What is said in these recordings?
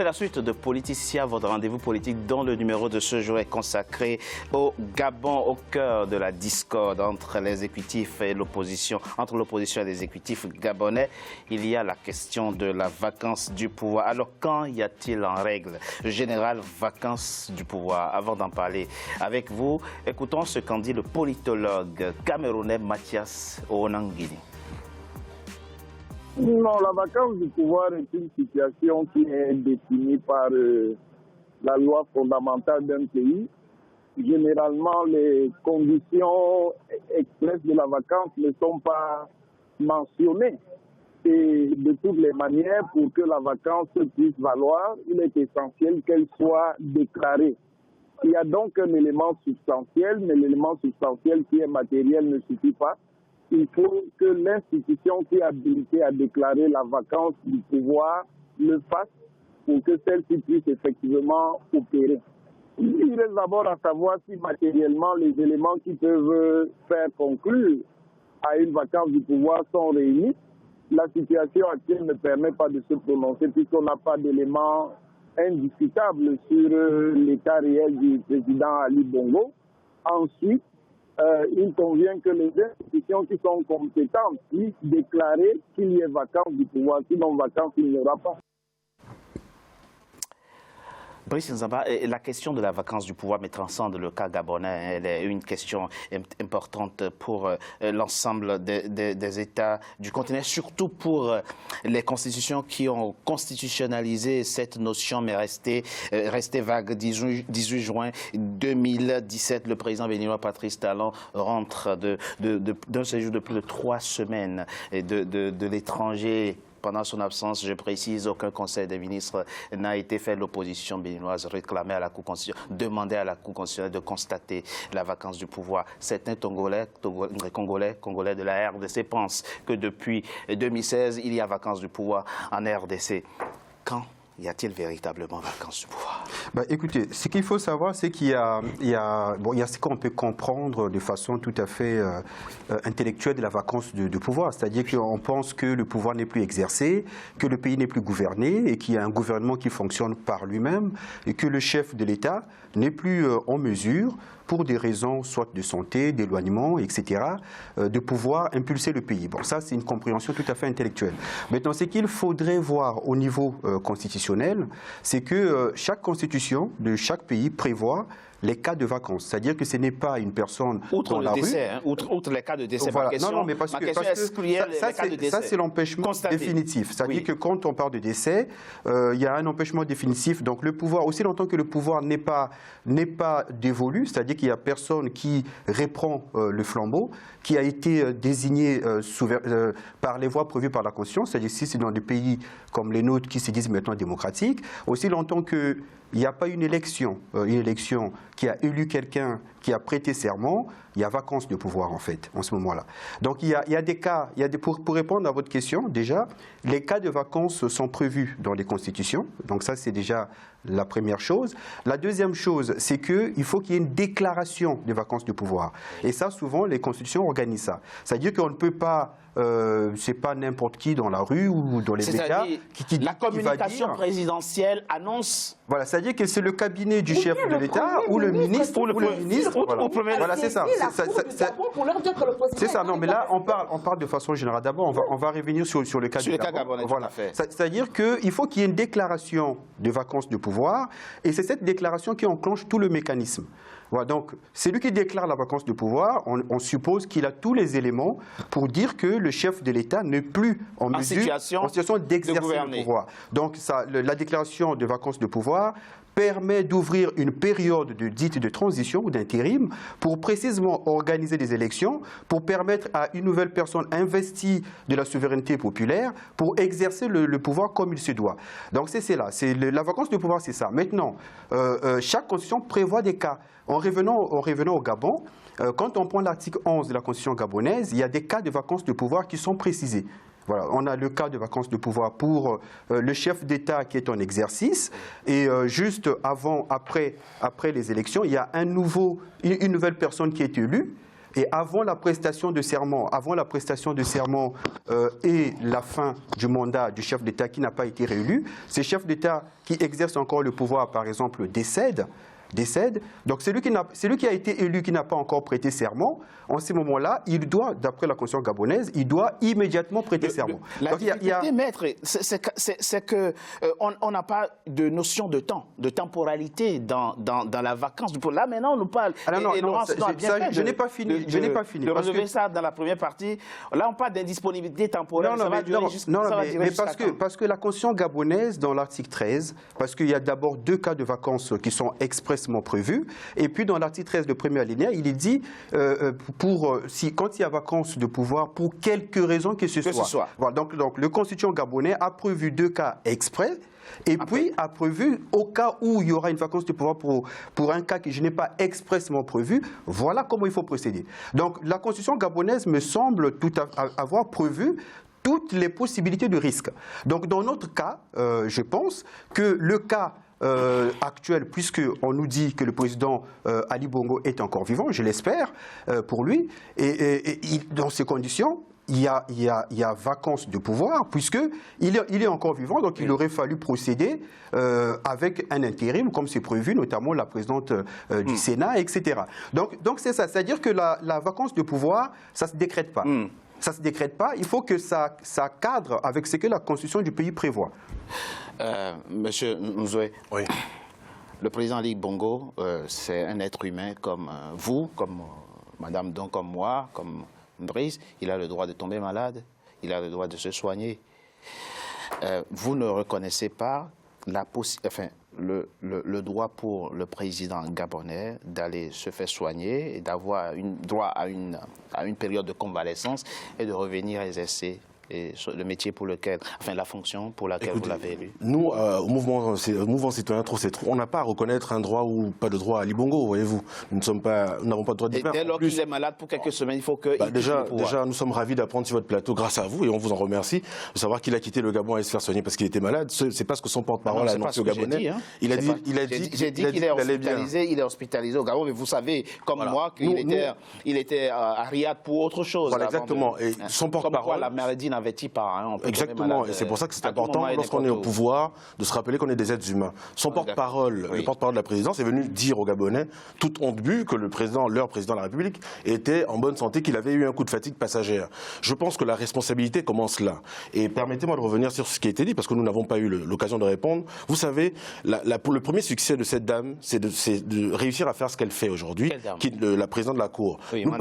C'est la suite de Politicia, votre rendez-vous politique dont le numéro de ce jour est consacré au Gabon, au cœur de la discorde entre l'exécutif et l'opposition, entre l'opposition et l'exécutif gabonais. Il y a la question de la vacance du pouvoir. Alors, quand y a-t-il en règle générale vacance du pouvoir? Avant d'en parler avec vous, écoutons ce qu'en dit le politologue camerounais Mathias Onangini. Non, la vacance du pouvoir est une situation qui est définie par la loi fondamentale d'un pays. Généralement, les conditions expresses de la vacance ne sont pas mentionnées. Et de toutes les manières, pour que la vacance puisse valoir, il est essentiel qu'elle soit déclarée. Il y a donc un élément substantiel, mais l'élément substantiel qui est matériel ne suffit pas. Il faut que l'institution qui est habilitée à déclarer la vacance du pouvoir le fasse pour que celle-ci puisse effectivement opérer. Il reste d'abord à savoir si matériellement les éléments qui peuvent faire conclure à une vacance du pouvoir sont réunis. La situation actuelle ne permet pas de se prononcer puisqu'on n'a pas d'éléments indiscutables sur l'état réel du président Ali Bongo. Ensuite, il convient que les institutions qui sont compétentes puissent déclarer qu'il y ait vacance du pouvoir, sinon vacance il n'y aura pas. Brice Nzamba, la question de la vacance du pouvoir mais transcende le cas gabonais. Elle est une question importante pour l'ensemble des États du continent, surtout pour les constitutions qui ont constitutionnalisé cette notion mais resté vague. 18 juin 2017, le président béninois Patrice Talon rentre d'un séjour de plus de 3 semaines de l'étranger. Pendant son absence, je précise, aucun conseil des ministres n'a été fait. L'opposition béninoise réclamait à la Cour constitutionnelle, demandait à la Cour constitutionnelle de constater la vacance du pouvoir. Certains Congolais de la RDC pensent que depuis 2016, il y a vacance du pouvoir en RDC. Quand y a-t-il véritablement vacance du pouvoir? Écoutez, ce qu'il faut savoir, c'est qu'il y a ce qu'on peut comprendre de façon tout à fait intellectuelle de la vacance de pouvoir. C'est-à-dire qu'on pense que le pouvoir n'est plus exercé, que le pays n'est plus gouverné et qu'il y a un gouvernement qui fonctionne par lui-même et que le chef de l'État n'est plus en mesure, pour des raisons soit de santé, d'éloignement, etc., de pouvoir impulser le pays. Bon, ça, c'est une compréhension tout à fait intellectuelle. Maintenant, ce qu'il faudrait voir au niveau constitutionnel, c'est que chaque constitution de chaque pays prévoit les cas de vacances. C'est-à-dire que ce n'est pas une personne outre dans le la décès, rue. Outre les cas de décès. Voilà. Non, mais parce que ça, c'est l'empêchement définitif. C'est-à-dire que quand on parle de décès, il y a un empêchement définitif. Donc le pouvoir, aussi longtemps que le pouvoir n'est pas dévolu, c'est-à-dire qu'il n'y a personne qui reprend le flambeau, qui a été désigné par les voies prévues par la Constitution, c'est-à-dire si c'est dans des pays comme les nôtres qui se disent maintenant démocratiques, aussi longtemps que il n'y a pas une élection qui a élu quelqu'un qui a prêté serment, il y a vacance de pouvoir en fait, en ce moment-là. Donc il y a des cas, pour répondre à votre question, déjà, les cas de vacances sont prévus dans les constitutions, donc ça c'est déjà la première chose. La deuxième chose, c'est qu'il faut qu'il y ait une déclaration de vacances de pouvoir. Et ça, souvent, les constitutions organisent ça. C'est-à-dire qu'on ne peut pas, c'est pas n'importe qui dans la rue ou dans les médias qui la communication présidentielle annonce. Voilà, c'est-à-dire que c'est le cabinet du chef de l'État ou le ministre Voilà, c'est ça. C'est ça. Non, mais là, on parle de façon générale. D'abord, on va revenir sur le cas du Gabon. Voilà. C'est-à-dire qu'il faut qu'il y ait une déclaration de vacances de pouvoir, et c'est cette déclaration qui enclenche tout le mécanisme. Voilà, donc, celui qui déclare la vacance de pouvoir, on suppose qu'il a tous les éléments pour dire que le chef de l'État n'est plus en situation d'exercer le pouvoir. Donc, la déclaration de vacance de pouvoir permet d'ouvrir une période dite de transition ou d'intérim pour précisément organiser des élections, pour permettre à une nouvelle personne investie de la souveraineté populaire pour exercer le pouvoir comme il se doit. Donc c'est là, la vacance de pouvoir, c'est ça. Maintenant, chaque constitution prévoit des cas. En revenant au Gabon, quand on prend l'article 11 de la constitution gabonaise, il y a des cas de vacances de pouvoir qui sont précisés. Voilà, on a le cas de vacances de pouvoir pour le chef d'État qui est en exercice et juste après les élections, il y a une nouvelle personne qui est élue Et avant la prestation de serment, et la fin du mandat du chef d'État qui n'a pas été réélu, ces chefs d'État qui exercent encore le pouvoir, par exemple, décèdent. Donc celui qui a été élu, qui n'a pas encore prêté serment, en ces moments-là, il doit, d'après la Constitution gabonaise, il doit immédiatement prêter serment. La difficulté, maître, c'est qu'on n'a pas de notion de temps, de temporalité dans la vacance du pouvoir. Là, maintenant, on nous parle. Je n'ai pas fini. De relever ça dans la première partie. Là, on parle d'indisponibilité temporaire. Parce que la Constitution gabonaise, dans l'article 13, parce qu'il y a d'abord 2 cas de vacances qui sont expressément prévus, et puis dans l'article 13 de premier alinéa, il est dit quand il y a vacance de pouvoir, pour quelque raison que ce soit. Voilà, donc le Constitution gabonais a prévu 2 cas exprès. Et puis a prévu, au cas où il y aura une vacance de pouvoir pour un cas que je n'ai pas expressément prévu, voilà comment il faut procéder. Donc la Constitution gabonaise me semble avoir prévu toutes les possibilités de risque. Donc dans notre cas, je pense que le cas actuel, puisqu'on nous dit que le président Ali Bongo est encore vivant, je l'espère pour lui, et dans ces conditions, il y a vacance de pouvoir, puisqu'il est encore vivant, donc il aurait fallu procéder avec un intérim, comme c'est prévu, notamment la présidente du Sénat, etc. Donc c'est ça, c'est-à-dire que la vacance de pouvoir, ça ne se décrète pas. Ça ne se décrète pas, il faut que ça cadre avec ce que la Constitution du pays prévoit. Monsieur Nzoué, oui. Le président Ali Bongo, c'est un être humain comme vous, comme Madame Don, comme moi, comme Brice. Il a le droit de tomber malade, il a le droit de se soigner. Vous ne reconnaissez pas le droit pour le président gabonais d'aller se faire soigner et d'avoir droit à une période de convalescence et de revenir exercer le métier pour lequel, la fonction pour laquelle vous l'avez élu. Nous, au mouvement citoyen Trop c'est trop, on n'a pas à reconnaître un droit ou pas de droit à Ali Bongo, voyez-vous. Nous n'avons pas de droit de faire. Dès lors qu'il est malade pour quelques semaines, il faut que... déjà, nous sommes ravis d'apprendre sur votre plateau, grâce à vous, et on vous en remercie, de savoir qu'il a quitté le Gabon et se faire soigner parce qu'il était malade. C'est pas ce que son porte-parole a annoncé au Gabonais. Il a dit qu'il est hospitalisé au Gabon, mais vous savez, comme moi, qu'il était à Riyad pour autre chose. Voilà, exactement. Et son porte-parole... la maladie n'avait-il pas Exactement, et c'est pour ça que c'est important, lorsqu'on est au pouvoir, de se rappeler qu'on est des êtres humains. Son porte-parole, le porte-parole de la présidence, est venu dire aux Gabonais, toute honte bu, que leur président de la République était en bonne santé, qu'il avait eu un coup de fatigue passagère. Je pense que la responsabilité commence là. Et permettez-moi de revenir sur ce qui a été dit, parce que nous n'avons pas eu l'occasion de répondre. Vous savez, pour le premier succès de cette dame, c'est de réussir à faire ce qu'elle fait aujourd'hui, la présidente de la Cour. Oui, nous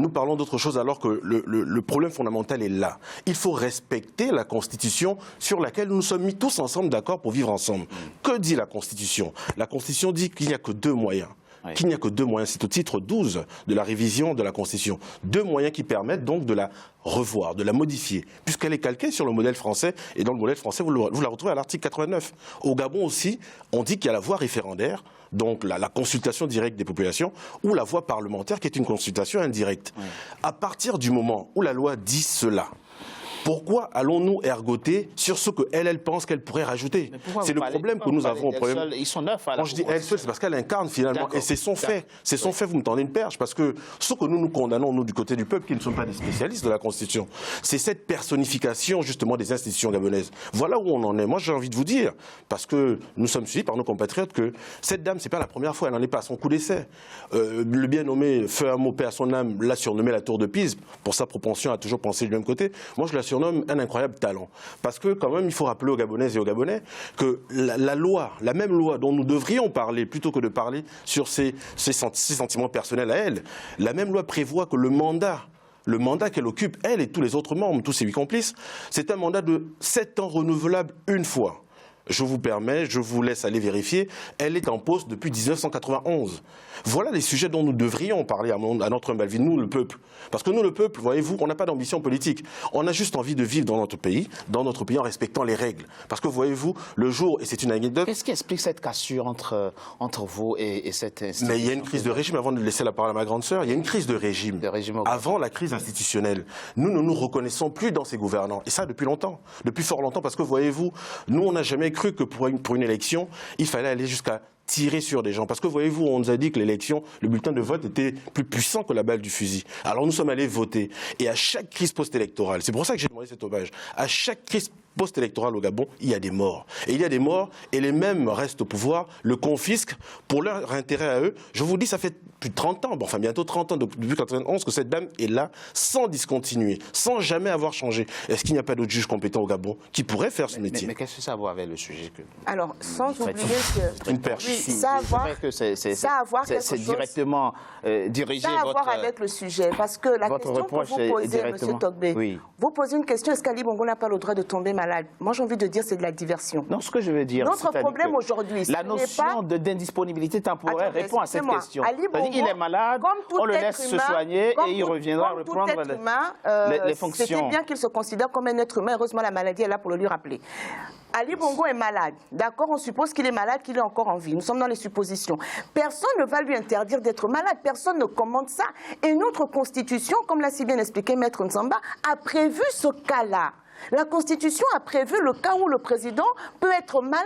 parlons d'autre chose alors que le problème fondamental est là. Il faut respecter la Constitution sur laquelle nous nous sommes mis tous ensemble d'accord pour vivre ensemble. Que dit la Constitution? La Constitution dit qu'il n'y a que 2 moyens. Oui. Qu'il n'y a que 2 moyens. C'est au titre 12 de la révision de la Constitution. 2 moyens qui permettent donc de la revoir, de la modifier, puisqu'elle est calquée sur le modèle français. Et dans le modèle français, vous la retrouvez à l'article 89. Au Gabon aussi, on dit qu'il y a la voie référendaire, donc la consultation directe des populations, ou la voie parlementaire qui est une consultation indirecte. Oui. À partir du moment où la loi dit cela, pourquoi allons-nous ergoter sur ce qu'elle pense qu'elle pourrait rajouter? C'est le problème que nous avons. Ils sont 9 à la Quand je dis elle seule, c'est parce qu'elle incarne finalement. Et c'est son fait. C'est son fait, vous me tendez une perche. Parce que ce que nous condamnons, nous, du côté du peuple, qui ne sommes pas des spécialistes de la Constitution, c'est cette personnification, justement, des institutions gabonaises. Voilà où on en est. Moi, j'ai envie de vous dire, parce que nous sommes suivis par nos compatriotes, que cette dame, c'est pas la première fois, elle n'en est pas à son coup d'essai. Le bien nommé Feu Amo, paix à son âme, l'a surnommé la tour de Pise, pour sa propension à toujours penser du même côté. Moi, je la surnomme un incroyable talent. Parce que quand même, il faut rappeler aux Gabonaises et aux Gabonais que la même loi dont nous devrions parler, plutôt que de parler sur ses sentiments personnels à elle, la même loi prévoit que le mandat qu'elle occupe, elle et tous les autres membres, tous ses 8 complices, c'est un mandat de 7 ans renouvelable une fois. Je vous permets, je vous laisse aller vérifier, elle est en poste depuis 1991. Voilà les sujets dont nous devrions parler à notre humble avis, nous, le peuple. Parce que nous, le peuple, voyez-vous, on n'a pas d'ambition politique. On a juste envie de vivre dans notre pays en respectant les règles. Parce que, voyez-vous, le jour, et c'est une anecdote... Qu'est-ce qui explique cette cassure entre vous et cette institution? Mais il y a une crise de régime, avant de laisser la parole à ma grande sœur, il y a une crise de régime. Avant la crise institutionnelle. Nous ne nous reconnaissons plus dans ces gouvernants. Et ça, depuis longtemps. Depuis fort longtemps, parce que, voyez-vous, nous, on n'a jamais cru que pour une élection, il fallait aller jusqu'à tirer sur des gens. Parce que voyez-vous, on nous a dit que l'élection, le bulletin de vote était plus puissant que la balle du fusil. Alors nous sommes allés voter. Et à chaque crise post-électorale, c'est pour ça que j'ai demandé cet hommage, à chaque crise post-électorale au Gabon, il y a des morts. Et il y a des morts, et les mêmes restent au pouvoir, le confisquent pour leur intérêt à eux. Je vous dis, ça fait plus de 30 ans, enfin bientôt 30 ans, depuis 1991, que cette dame est là, sans discontinuer, sans jamais avoir changé. Est-ce qu'il n'y a pas d'autres juges compétents au Gabon qui pourraient faire ce métier? Mais qu'est-ce que ça a à voir avec le sujet que... Alors, sans oublier que... Une perche. Oui, ça a à voir c'est directement dirigé ça a à voir avec le sujet, parce que la question que vous posez, M. Togbé, oui. Vous posez une question, est-ce qu'Ali Bongo n'a pas le droit de tomber malade? Moi, j'ai envie de dire c'est de la diversion. Non, ce que je veux dire, notre problème aujourd'hui, la notion d'indisponibilité temporaire répond à cette question. Ali Bongo, il est malade, on le laisse se soigner et il reviendra reprendre les fonctions. C'était bien qu'il se considère comme un être humain. Heureusement, la maladie est là pour le lui rappeler. Ali Bongo est malade. D'accord, on suppose qu'il est malade, qu'il est encore en vie. Nous sommes dans les suppositions. Personne ne va lui interdire d'être malade. Personne ne commande ça. Et notre Constitution, comme l'a si bien expliqué Maître Nzamba, a prévu ce cas-là. La Constitution a prévu le cas où le président peut être malade,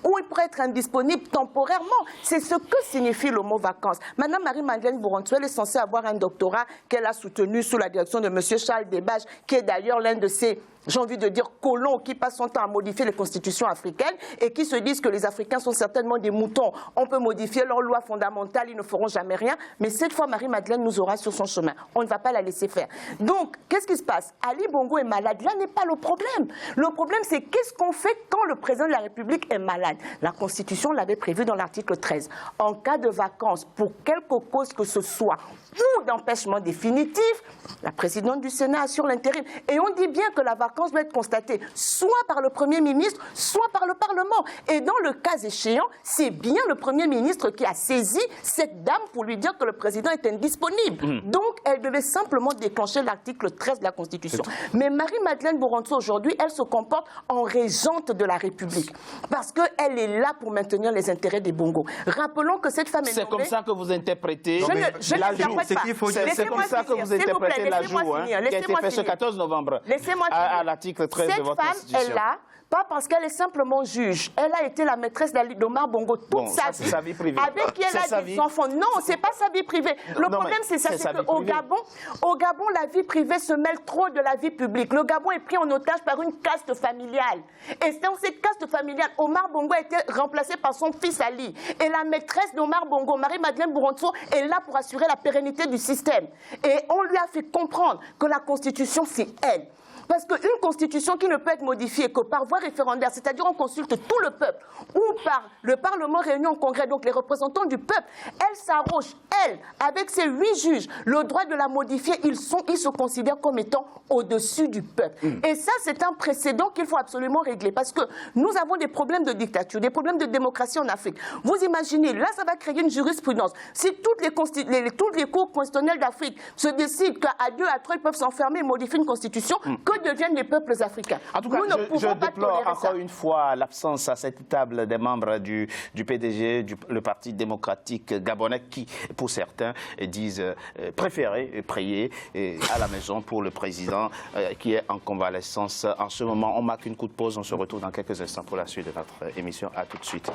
où il pourrait être indisponible temporairement. C'est ce que signifie le mot vacances. Madame Marie-Madeleine Bourontsou, elle est censée avoir un doctorat qu'elle a soutenu sous la direction de M. Charles Desbages, qui est d'ailleurs l'un de ses, j'ai envie de dire, colons qui passent son temps à modifier les constitutions africaines et qui se disent que les Africains sont certainement des moutons. On peut modifier leurs lois fondamentales, ils ne feront jamais rien. Mais cette fois, Marie-Madeleine nous aura sur son chemin. On ne va pas la laisser faire. Donc, qu'est-ce qui se passe? Ali Bongo est malade. Là n'est pas le problème. Le problème, c'est qu'est-ce qu'on fait quand le président de la République est malade? La Constitution l'avait prévu dans l'article 13. En cas de vacances, pour quelque cause que ce soit, ou d'empêchement définitif, la présidente du Sénat assure l'intérim. Et on dit bien que la vacance doit être constatée soit par le Premier ministre, soit par le Parlement. Et dans le cas échéant, c'est bien le Premier ministre qui a saisi cette dame pour lui dire que le président est indisponible. Donc, elle devait simplement déclencher l'article 13 de la Constitution. Mais Marie-Madeleine Bourontsou, aujourd'hui, elle se comporte en régente de la République. Parce qu'elle est là pour maintenir les intérêts des Bongos. Rappelons que cette femme est nommée... C'est comme ça que vous interprétez... C'est comme ça que vous interprétez l'ajout qui a été fait ce 14 novembre à l'article 13 de votre Constitution. Cette femme est là, pas parce qu'elle est simplement juge. Elle a été la maîtresse d'Omar Bongo toute sa vie. Privée. Avec qui elle a des enfants. Non, c'est pas sa vie privée. Le problème, c'est ça, c'est qu'au Gabon, la vie privée se mêle trop de la vie publique. Le Gabon est pris en otage par une caste familiale. Et dans cette caste familiale, Omar Bongo a été remplacé par son fils Ali. Et la maîtresse d'Omar Bongo, Marie-Madeleine Bourontsou, est là pour assurer la pérennité du système. Et on lui a fait comprendre que la Constitution, c'est elle. Parce qu'une constitution qui ne peut être modifiée que par voie référendaire, c'est-à-dire on consulte tout le peuple, ou par le Parlement réuni en congrès, donc les représentants du peuple, elle s'arroge, elle, avec ses 8 juges, le droit de la modifier, ils se considèrent comme étant au-dessus du peuple. Et ça, c'est un précédent qu'il faut absolument régler, parce que nous avons des problèmes de dictature, des problèmes de démocratie en Afrique. Vous imaginez, là, ça va créer une jurisprudence. Si toutes les cours constitutionnels d'Afrique se décident qu'à 2 à 3, ils peuvent s'enfermer et modifier une constitution, que deviennent les peuples africains? En tout cas, je déplore encore une fois l'absence à cette table des membres du PDG, le Parti démocratique gabonais, qui, pour certains, disent préférer prier à la maison pour le président qui est en convalescence en ce moment. On marque une courte pause, on se retrouve dans quelques instants pour la suite de notre émission. À tout de suite.